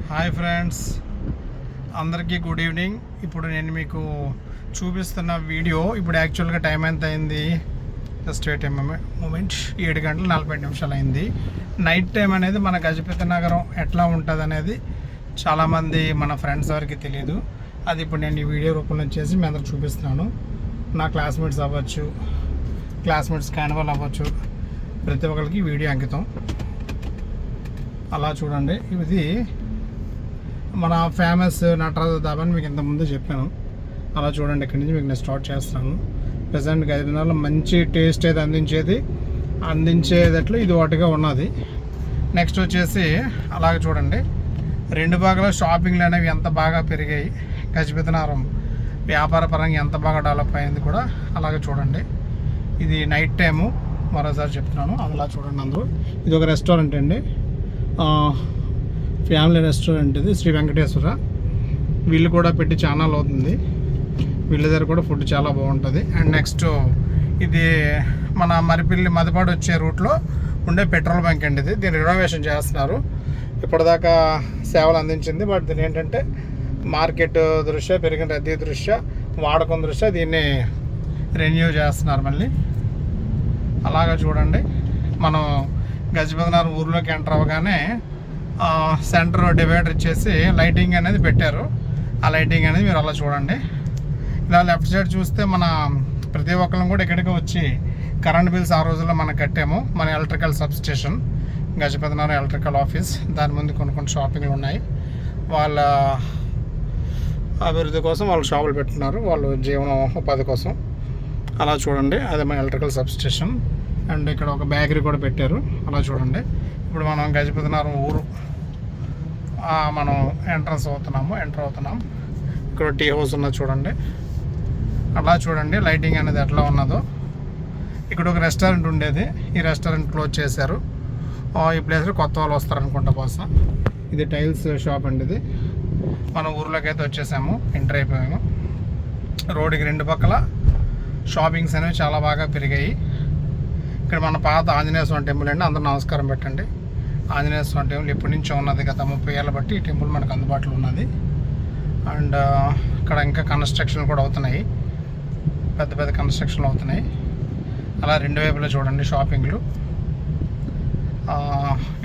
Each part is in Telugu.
హాయ్ ఫ్రెండ్స్, అందరికీ గుడ్ ఈవినింగ్. ఇప్పుడు నేను మీకు చూపిస్తున్న వీడియో ఇప్పుడు యాక్చువల్గా టైం ఎంత అయింది, జస్ట్ వెయిట్ మూమెంట్ 7:40 అయింది. నైట్ టైం అనేది మన గజపతి నగరం ఎట్లా ఉంటుంది అనేది చాలామంది మన ఫ్రెండ్స్ ఎవరికి తెలియదు. అది ఇప్పుడు నేను ఈ వీడియో రూపంలో చేసి మీ అందరికి చూపిస్తున్నాను. నా క్లాస్మేట్స్ అవ్వచ్చు, క్లాస్మేట్స్ క్యాన్వాల్ అవ్వచ్చు, ప్రతి ఒక్కరికి వీడియో అంకితం. అలా చూడండి, ఇది మన ఫేమస్ నటరాజ ధాబా అని మీకు ఇంతకుముందు చెప్పాను. అలా చూడండి, ఇక్కడి నుంచి మీకు నేను స్టార్ట్ చేస్తాను. ప్రజెంట్ గజపతినగరంలో మంచి టేస్ట్ అయితే అందించేటట్లు ఇది ఒకటిగా ఉన్నది. నెక్స్ట్ వచ్చేసి అలాగే చూడండి, రెండు భాగాల షాపింగ్లు అనేవి ఎంత బాగా పెరిగాయి, గజపతినగరం వ్యాపార పరంగా ఎంత బాగా డెవలప్ అయింది కూడా అలాగే చూడండి. ఇది నైట్ టైము, మరోసారి చెప్తున్నాను. అలా చూడండి. అందరూ ఇది ఒక రెస్టారెంట్ అండి, ఫ్యామిలీ రెస్టారెంట్. ఇది శ్రీ వెంకటేశ్వర. వీళ్ళు కూడా పెట్టి ఛానల్ అవుతుంది. వీళ్ళ దగ్గర కూడా ఫుడ్ చాలా బాగుంటుంది. అండ్ నెక్స్ట్ ఇది మన మదిపాడు వచ్చే రూట్లో ఉండే పెట్రోల్ బంక్ అండి. దీన్ని రెనోవేషన్ చేస్తున్నారు. ఇప్పటిదాకా సేవలు అందించింది, బట్ దీని ఏంటంటే మార్కెట్ దృష్ట్యా, పెరిగిన రద్దీ దృష్ట్యా, వాడకం దృష్ట్యా దీన్ని రెన్యూ చేస్తున్నారు మళ్ళీ. అలాగా చూడండి, మనం గజపతినగరం ఊర్లోకి ఎంటర్ అవ్వగానే సెంటర్ డివైడర్ ఇచ్చేసి లైటింగ్ అనేది పెట్టారు. ఆ లైటింగ్ అనేది మీరు అలా చూడండి. ఇలా లెఫ్ట్ సైడ్ చూస్తే మన ప్రతి ఒక్కరిని కూడా ఇక్కడికి వచ్చి కరెంట్ బిల్స్ ఆ రోజుల్లో మనం కట్టాము. మన electrical substation Gajapathinagaram electrical office, దాని ముందు కొన్ని షాపింగ్లు ఉన్నాయి. వాళ్ళ అభివృద్ధి కోసం వాళ్ళు షాపులు పెట్టుకున్నారు, వాళ్ళు జీవనం ఉపాధి కోసం. అలా చూడండి, అదే మన ఎలక్ట్రికల్ సబ్స్టేషన్. అండ్ ఇక్కడ ఒక బేకరీ కూడా పెట్టారు. అలా చూడండి, ఇప్పుడు మనం గజపతినగరం ఊరు మనం ఎంటర్ అవుతున్నాం. ఇక్కడ టీ హౌస్ ఉన్నది చూడండి. అలా చూడండి లైటింగ్ అనేది ఎట్లా ఉన్నదో. ఇక్కడ ఒక రెస్టారెంట్ ఉండేది, ఈ రెస్టారెంట్ క్లోజ్ చేశారు. ఈ ప్లేస్లో కొత్త వాళ్ళు వస్తారనుకుంటా బహుశా. ఇది టైల్స్ షాప్ అండి. ఇది మన ఊర్లోకి అయితే వచ్చేసాము, ఎంటర్ అయిపోయాము. రోడ్డుకి రెండు పక్కల షాపింగ్స్ అనేవి చాలా బాగా పెరిగాయి. ఇక్కడ మన పాత ఆంజనేయ స్వామి టెంపుల్ అండి. అందరూ నమస్కారం పెట్టండి. ఆంజనేయ స్వామి టెంపుల్ ఎప్పటి నుంచో ఉన్నది, గత 30 ఏళ్ళ బట్టి ఈ టెంపుల్ మనకు అందుబాటులో ఉన్నది. అండ్ ఇక్కడ ఇంకా కన్స్ట్రక్షన్ కూడా అవుతున్నాయి, పెద్ద పెద్ద కన్స్ట్రక్షన్లు అవుతున్నాయి. అలా రెండు వైపులా చూడండి షాపింగ్లు.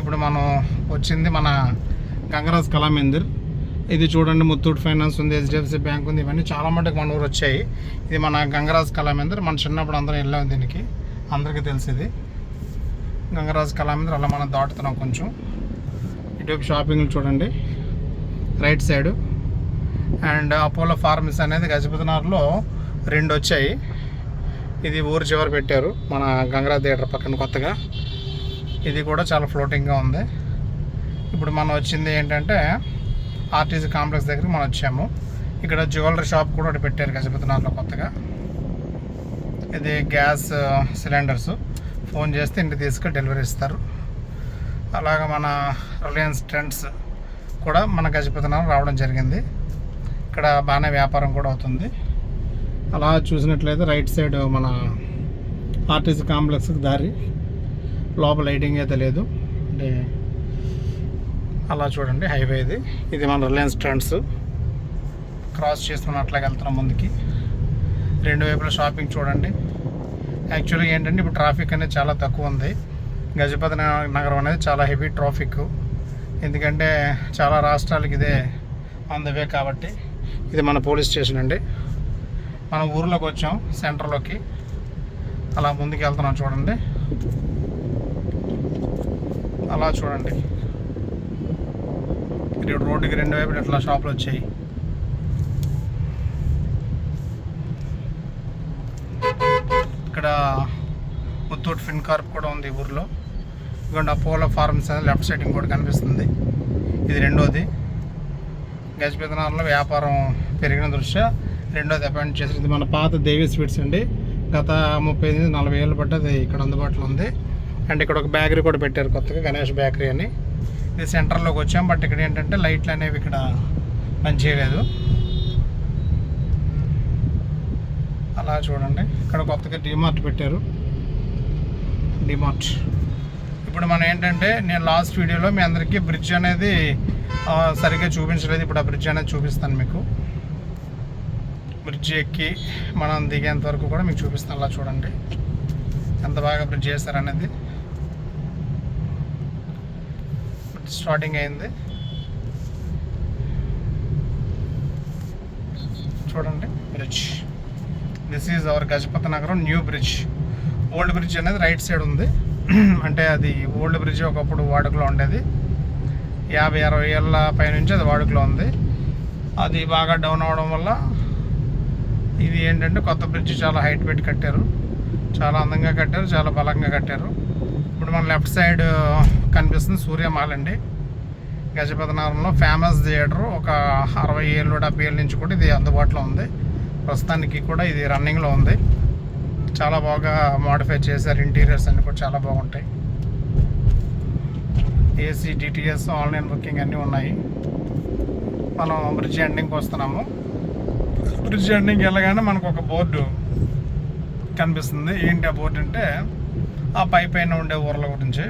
ఇప్పుడు మనం వచ్చింది మన గంగరాజ్ కళామందిర్. ఇది చూడండి, ముత్తూట్ ఫైనాన్స్ ఉంది, HDFC బ్యాంక్ ఉంది. ఇవన్నీ చాలా మటుకు మన ఊరు వచ్చాయి. ఇది మన గంగరాజ్ కళామందిర్. మన చిన్నప్పుడు అందరం వెళ్ళాము దీనికి, అందరికీ తెలిసింది గంగరాజ్ కళామందిర్. అలా మనం దాటుతున్నాం కొంచెం. ఇటువైపు షాపింగ్లు చూడండి right side. And Apollo pharmacy అనేది గజపతినగర్లో 2 వచ్చాయి. ఇది ఊరు చివరి పెట్టారు, మన గంగరాజ్ థియేటర్ పక్కన కొత్తగా. ఇది కూడా చాలా ఫ్లోటింగ్గా ఉంది. ఇప్పుడు మనం వచ్చింది ఏంటంటే ఆర్టీసీ కాంప్లెక్స్ దగ్గరికి మనం వచ్చాము. ఇక్కడ జ్యువెలరీ షాప్ కూడా ఒకటి పెట్టారు గజపతినగర్లో కొత్తగా. ఇది గ్యాస్ సిలిండర్స్, ఫోన్ చేస్తే ఇంటికి తీసుకొని డెలివరీ ఇస్తారు. అలాగా మన రిలయన్స్ ట్రెండ్స్ కూడా మన గజపతినగరం రావడం జరిగింది. ఇక్కడ బాగానే వ్యాపారం కూడా అవుతుంది. అలా చూసినట్లయితే రైట్ సైడ్ మన ఆర్టీసీ కాంప్లెక్స్కి దారి, లోపల లైటింగ్ అయితే లేదు. అంటే అలా చూడండి హైవే ఇది. ఇది మన రిలయన్స్ ట్రెండ్స్. క్రాస్ చేసుకుని అట్లాగే వెళ్తున్నాం ముందుకి. రెండు వైపుల షాపింగ్ చూడండి. యాక్చువల్గా ఏంటంటే ఇప్పుడు ట్రాఫిక్ అనేది చాలా తక్కువ ఉంది. గజపతి నగరం అనేది చాలా హెవీ ట్రాఫిక్, ఎందుకంటే చాలా రాష్ట్రాలకి ఇదే ఆన్ ద వే కాబట్టి. ఇది మన పోలీస్ స్టేషన్ అండి. మనం ఊర్లోకి వచ్చాం, సెంటర్లోకి. అలా ముందుకు వెళ్తున్నాం చూడండి. అలా చూడండి, ఇది రోడ్డుకి రెండు వైపులు ఇట్లా షాపులు వచ్చాయి. ఇక్కడ ముత్తూట్ ఫిన్కార్ప్ కూడా ఉంది ఊర్లో. ఇదిగోండి అపోలో ఫార్మసీ అనేది లెఫ్ట్ సైడ్ ఇంకోటి కనిపిస్తుంది. ఇది రెండోది. గజపతినగరంలో వ్యాపారం పెరిగిన దృష్ట్యా రెండోది అపాయింట్ చేసి. ఇది మన పాత దేవి స్వీట్స్ అండి. గత 35-40 ఏళ్ళు బట్టి అది ఇక్కడ అందుబాటులో ఉంది. అండ్ ఇక్కడ ఒక బేకరీ కూడా పెట్టారు కొత్తగా, గణేష్ బేకరీ అని. ఇది సెంటర్లోకి వచ్చాం, బట్ ఇక్కడ ఏంటంటే లైట్లు అనేవి ఇక్కడ పనిచేయలేదు. అలా చూడండి, ఇక్కడ కొత్తగా డిమార్ట్ పెట్టారు. డిమార్ట్ ఇప్పుడు మనం ఏంటంటే నేను లాస్ట్ వీడియోలో మీ అందరికీ బ్రిడ్జ్ అనేది సరిగ్గా చూపించలేదు. ఇప్పుడు ఆ బ్రిడ్జ్ అనేది చూపిస్తాను మీకు. బ్రిడ్జ్ ఎక్కి మనం దిగేంత వరకు కూడా మీకు చూపిస్తాను. అలా చూడండి ఎంత బాగా బ్రిడ్జ్ చేశారనేది. స్టార్టింగ్ అయింది చూడండి bridge. This is our Gajapati Nagaram new bridge. Old bridge అనేది రైట్ సైడ్ ఉంది. అంటే అది ఓల్డ్ బ్రిడ్జ్ ఒకప్పుడు వాడుకలో ఉండేది. 50-60 ఏళ్ళ పైనుంచి అది వాడుకలో ఉంది. అది బాగా డౌన్ అవడం వల్ల ఇది ఏంటంటే కొత్త బ్రిడ్జ్ చాలా హైట్ పెట్టి కట్టారు. చాలా అందంగా కట్టారు, చాలా బలంగా కట్టారు. ఇప్పుడు మన లెఫ్ట్ సైడ్ కనిపిస్తుంది సూర్యమాల్ అండి. గజపతి నగరంలో ఫేమస్ థియేటర్. ఒక 60 ఏళ్ళు 70 ఏళ్ళ నుంచి కూడా ఇది అందుబాటులో ఉంది. ప్రస్తుతానికి కూడా ఇది రన్నింగ్లో ఉంది. చాలా బాగా మోడిఫై చేశారు. ఇంటీరియర్స్ అన్నీ కూడా చాలా బాగుంటాయి. ఏసీ, డిటిఎస్, ఆన్లైన్ బుకింగ్ అన్నీ ఉన్నాయి. మనం బ్రిడ్జ్ ఎండింగ్కి వస్తున్నాము. బ్రిడ్జ్ ఎండింగ్కి వెళ్ళగానే మనకు ఒక బోర్డు కనిపిస్తుంది. ఏంటి ఆ బోర్డు అంటే ఆ పైన ఉండే ఊర్ల గురించి,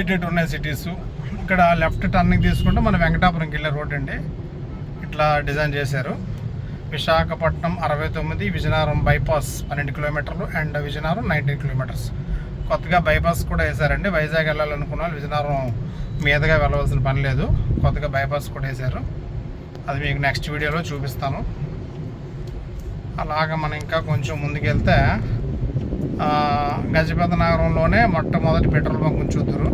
ఎటు ఉన్నాయి సిటీస్. ఇక్కడ లెఫ్ట్ టర్నింగ్ తీసుకుంటే మన వెంకటాపురంకి వెళ్ళే రోడ్ అండి. ఇట్లా డిజైన్ చేశారు. విశాఖపట్నం 69, విజయనగరం బైపాస్ 12 కిలోమీటర్లు అండ్ విజయనగరం 19 కిలోమీటర్స్. కొత్తగా బైపాస్ కూడా వేశారండి. వైజాగ్ వెళ్ళాలనుకున్న వాళ్ళు విజయనగరం మీదుగా వెళ్ళవలసిన పని లేదు. కొత్తగా బైపాస్ కూడా వేశారు. అది మీకు నెక్స్ట్ వీడియోలో చూపిస్తాను. అలాగా మనం ఇంకా కొంచెం ముందుకెళ్తే గజపతి నగరంలోనే మొట్టమొదటి పెట్రోల్ బంక్ చూద్దరు.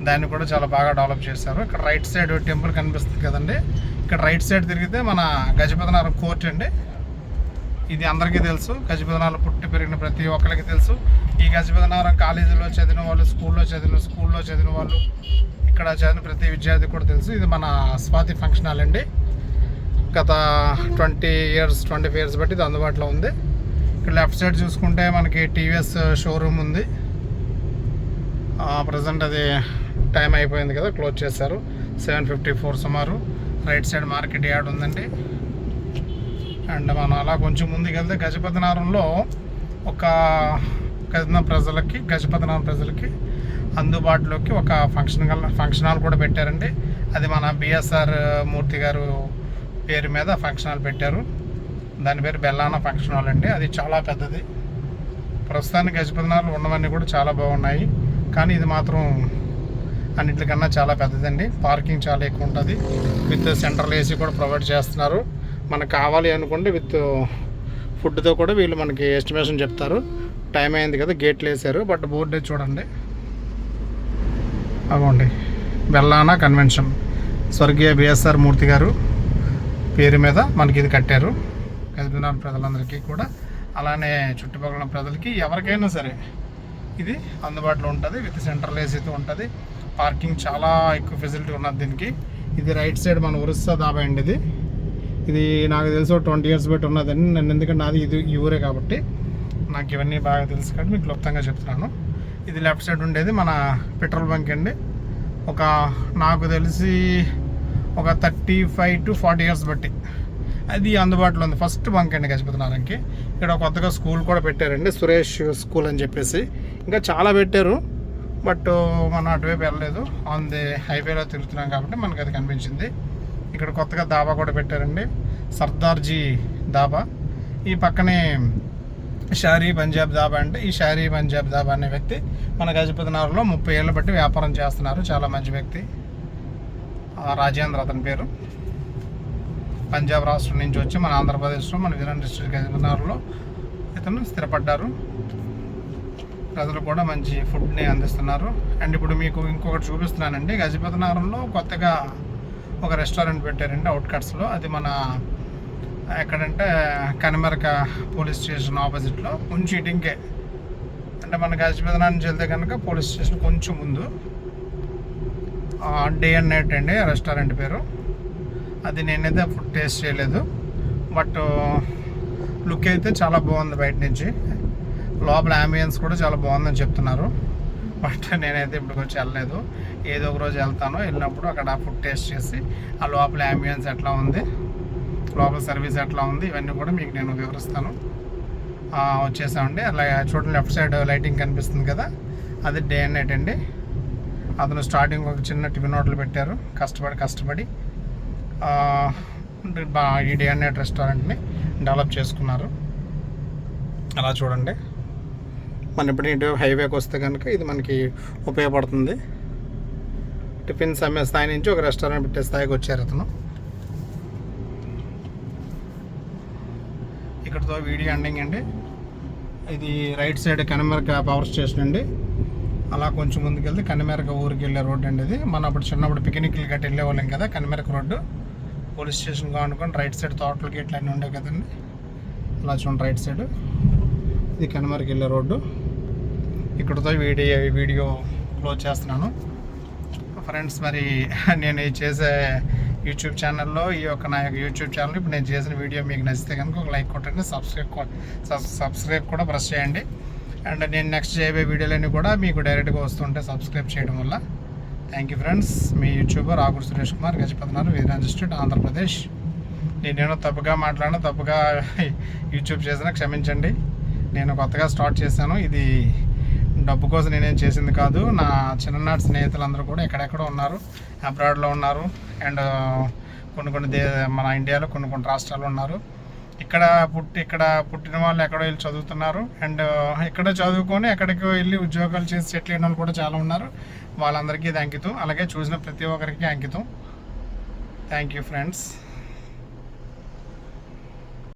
దాన్ని కూడా చాలా బాగా డెవలప్ చేశారు. ఇక్కడ రైట్ సైడ్ టెంపుల్ కనిపిస్తుంది కదండి. ఇక్కడ రైట్ సైడ్ తిరిగితే మన గజపతి నగరం కోర్ట్ అండి. ఇది అందరికీ తెలుసు. గజపతి నగరం పుట్టి పెరిగిన ప్రతి ఒక్కరికి తెలుసు. ఈ గజపతి నగరం కాలేజీలో చదివిన వాళ్ళు, స్కూల్లో చదివిన వాళ్ళు, ఇక్కడ చదివిన ప్రతి విద్యార్థి కూడా తెలుసు. ఇది మన స్వాతి ఫంక్షన్ హాల్ అండి. గత 25 ఇయర్స్ బట్టి ఇది అందుబాటులో ఉంది. ఇక్కడ లెఫ్ట్ సైడ్ చూసుకుంటే మనకి టీవీఎస్ షోరూమ్ ఉంది. ప్రజెంట్ అది టైం అయిపోయింది కదా, క్లోజ్ చేశారు. 7:54 సుమారు. రైట్ సైడ్ మార్కెట్ యార్డ్ ఉందండి. అండ్ మనం అలా కొంచెం ముందుకు వెళ్తే గజపతి నగరంలో ఒక గజపతి నగరం ప్రజలకి అందుబాటులోకి ఒక ఫంక్షన్ హాల్ కూడా పెట్టారండి. అది మన బిఎస్ఆర్ మూర్తి గారు పేరు మీద ఫంక్షన్ హాల్ పెట్టారు. దాని పేరు బెల్లానా ఫంక్షన్ హాల్ అండి. అది చాలా పెద్దది. ప్రస్తుతానికి గజపతి నగరంలో ఉన్నవన్నీ కూడా చాలా బాగున్నాయి. కానీ ఇది మాత్రం అన్నింటికన్నా చాలా పెద్దదండి. పార్కింగ్ చాలా ఎక్కువ ఉంటుంది. విత్ సెంట్రల్ ఏసీ కూడా ప్రొవైడ్ చేస్తున్నారు. మనకు కావాలి అనుకుంటే విత్ ఫుడ్తో కూడా వీళ్ళు మనకి ఎస్టిమేషన్ చెప్తారు. టైం అయింది కదా, గేట్లు వేసారు. బట్ బోర్డు చూడండి, అవ్వండి బెల్లానా కన్వెన్షన్. స్వర్గీయ బిఎస్ఆర్ మూర్తి గారు పేరు మీద మనకి ఇది కట్టారు. గజపతి నగరం ప్రజలందరికీ కూడా, అలానే చుట్టుపక్కల ప్రజలకి ఎవరికైనా సరే ఇది అందుబాటులో ఉంటుంది. విత్ సెంట్రల్ ఏసీతో ఉంటుంది. పార్కింగ్ చాలా ఎక్కువ ఫెసిలిటీ ఉన్నది దీనికి. ఇది రైట్ సైడ్ మన ఒరిస్సా దాబా అండి. ఇది నాకు తెలిసి 20 ఇయర్స్ బట్టి ఉన్నదండి. నన్ను ఎందుకంటే నాది ఇది ఈ ఊరే కాబట్టి నాకు ఇవన్నీ బాగా తెలుసు కాబట్టి మీకు క్లుప్తంగా చెప్తున్నాను. ఇది లెఫ్ట్ సైడ్ ఉండేది మన పెట్రోల్ బంక్ అండి. నాకు తెలిసి ఒక 35 to 40 ఇయర్స్ బట్టి అది అందుబాటులో ఉంది. ఫస్ట్ బంక్ అండి గజపతి నగరంకి. ఇక్కడ కొత్తగా స్కూల్ కూడా పెట్టారండి, సురేష్ స్కూల్ అని చెప్పేసి. ఇంకా చాలా పెట్టారు, బట్ మనం అటువైపు వెళ్ళలేదు. ఆన్ ది హైవేలో తిరుగుతున్నాం కాబట్టి మనకు అది కనిపించింది. ఇక్కడ కొత్తగా దాబా కూడా పెట్టారండి, సర్దార్జీ దాబా. ఈ పక్కనే షారీ పంజాబ్ దాబా అంటే ఈ షారీ పంజాబ్ దాబా అనే వ్యక్తి మన గజపతి నగరంలో 30 ఏళ్ళ బట్టి వ్యాపారం చేస్తున్నారు. చాలా మంచి వ్యక్తి. రాజేంద్ర అతని పేరు. పంజాబ్ రాష్ట్రం నుంచి వచ్చి మన ఆంధ్రప్రదేశ్లో మన విజయనగరం డిస్ట్రిక్ట్ గజపతి నగరంలో ఇతను స్థిరపడ్డారు. ప్రజలు కూడా మంచి ఫుడ్ని అందిస్తున్నారు. అండ్ ఇప్పుడు మీకు ఇంకొకటి చూపిస్తున్నానండి. గజపతి నగరంలో కొత్తగా ఒక రెస్టారెంట్ పెట్టారండి అవుట్కట్స్లో. అది మన ఎక్కడంటే కనమరక పోలీస్ స్టేషన్ ఆపోజిట్లో, కొంచెం ఇటింకే. అంటే మన గజపతి నగరం నుంచి వెళ్తే కనుక పోలీస్ స్టేషన్ కొంచెం ముందు. డే అండ్ నైట్ అండి రెస్టారెంట్ పేరు. అది నేనైతే ఫుడ్ టేస్ట్ చేయలేదు, బట్ లుక్ అయితే చాలా బాగుంది బయట నుంచి. లోపల అంబియన్స్ కూడా చాలా బాగుందని చెప్తున్నారు. బట్ నేనైతే ఇప్పుడు వచ్చి వెళ్ళలేదు. ఏదో ఒక రోజు వెళ్తాను. వెళ్ళినప్పుడు అక్కడ ఫుడ్ టేస్ట్ చేసి ఆ లోపల అంబియన్స్ ఎట్లా ఉంది, లోపల సర్వీస్ ఎట్లా ఉంది, ఇవన్నీ కూడా మీకు నేను వివరిస్తాను. వచ్చేసామండి. అలా చూడండి, లెఫ్ట్ సైడ్ లైటింగ్ కనిపిస్తుంది కదా, అది డే అండ్ నైట్ అండి. అతను స్టార్టింగ్ ఒక చిన్న టిఫిన్ హోటల్ పెట్టారు, కష్టపడి ఈ డే అండ్ నైట్ రెస్టారెంట్ని డెవలప్ చేసుకున్నారు. అలా చూడండి. మన ఇప్పుడు ఇటు హైవేకి వస్తే కనుక ఇది మనకి ఉపయోగపడుతుంది. టిఫిన్స్ అమ్మే స్థాయి నుంచి ఒక రెస్టారెంట్ పెట్టే స్థాయికి వచ్చారు అతను. ఇక్కడతో వీడియో ఎండింగ్ అండి. ఇది రైట్ సైడ్ కనిమెరక పవర్ స్టేషన్ అండి. అలా కొంచెం ముందుకెళ్తే కనిమెరక ఊరికి వెళ్ళే రోడ్డు అండి ఇది. మనం అప్పుడు చిన్నప్పుడు పిక్నిక్లు గట్టి వెళ్ళేవాళ్ళం కదా, కనిమెరక రోడ్డు పోలీస్ స్టేషన్ కానుకొని రైట్ సైడ్ తోటలకి ఇట్లా అన్నీ ఉండేవి కదండి. అలా చూడండి రైట్ సైడ్ ఇది కనిమెరక వెళ్ళే రోడ్డు. ఇక్కడతో వీడియో క్లోజ్ చేస్తున్నాను ఫ్రెండ్స్. మరి నేను చేసే యూట్యూబ్ ఛానల్లో నా యొక్క యూట్యూబ్ ఛానల్ ఇప్పుడు నేను చేసిన వీడియో మీకు నచ్చితే కనుక ఒక లైక్ కొట్టండి, సబ్స్క్రైబ్ కూడా ప్రెస్ చేయండి. అండ్ నేను నెక్స్ట్ చేయబోయే వీడియోలన్నీ కూడా మీకు డైరెక్ట్గా వస్తుంటే సబ్స్క్రైబ్ చేయడం వల్ల. Thank you friends. మీ యూట్యూబర్ ఆకుడు సురేష్ కుమార్, గజపతినగర్, వీరాంజ స్ట్రీట్, ఆంధ్రప్రదేశ్. నేనేమో తప్పుగా మాట్లాడినా, తప్పుగా యూట్యూబ్ చేసినా క్షమించండి. నేను కొత్తగా స్టార్ట్ చేశాను. ఇది డబ్బు కోసం నేనేం చేసింది కాదు. నా చిన్ననాటి స్నేహితులందరూ కూడా ఎక్కడెక్కడో ఉన్నారు, అబ్రాడ్లో ఉన్నారు. అండ్ కొన్ని మన ఇండియాలో కొన్ని రాష్ట్రాలు ఉన్నారు. ఇక్కడ పుట్టిన వాళ్ళు ఎక్కడో వెళ్ళి చదువుతున్నారు. అండ్ ఇక్కడ చదువుకొని ఎక్కడికో వెళ్ళి ఉద్యోగాలు చేసి సెటిల్ అయిన వాళ్ళు కూడా చాలా ఉన్నారు. వాళ్ళందరికీ ఇది అంకితం. అలాగే చూసిన ప్రతి ఒక్కరికి అంకితం. Thank you friends.